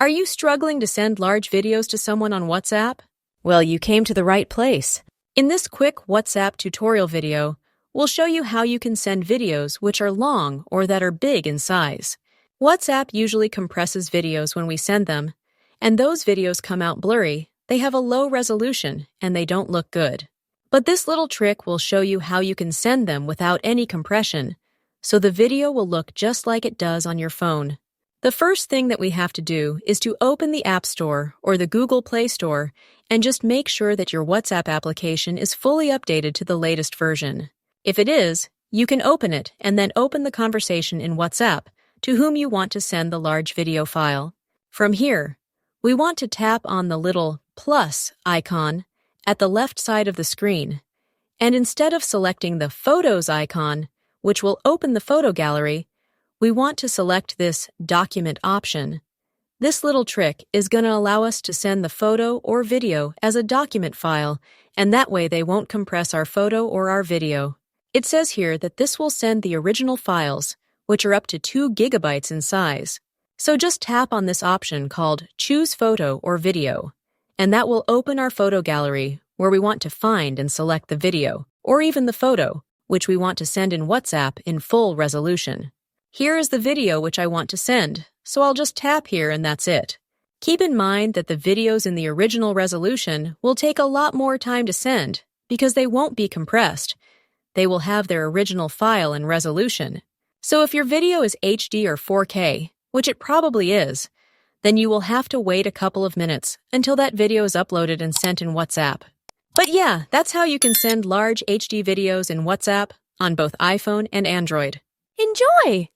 Are you struggling to send large videos to someone on WhatsApp? Well, you came to the right place. In this quick WhatsApp tutorial video, we'll show you how you can send videos which are long or that are big in size. WhatsApp usually compresses videos when we send them, and those videos come out blurry, they have a low resolution, and they don't look good. But this little trick will show you how you can send them without any compression, so the video will look just like it does on your phone. The first thing that we have to do is to open the App Store or the Google Play Store and just make sure that your WhatsApp application is fully updated to the latest version. If it is, you can open it and then open the conversation in WhatsApp to whom you want to send the large video file. From here, we want to tap on the little plus icon at the left side of the screen, and instead of selecting the Photos icon, which will open the photo gallery, we want to select this Document option. This little trick is going to allow us to send the photo or video as a document file, and that way they won't compress our photo or our video. It says here that this will send the original files, which are up to 2 gigabytes in size. So just tap on this option called Choose Photo or Video, and that will open our photo gallery where we want to find and select the video, or even the photo, which we want to send in WhatsApp in full resolution. Here is the video which I want to send, so I'll just tap here and that's it. Keep in mind that the videos in the original resolution will take a lot more time to send because they won't be compressed. They will have their original file and resolution. So if your video is HD or 4K, which it probably is, then you will have to wait a couple of minutes until that video is uploaded and sent in WhatsApp. But yeah, that's how you can send large HD videos in WhatsApp on both iPhone and Android. Enjoy!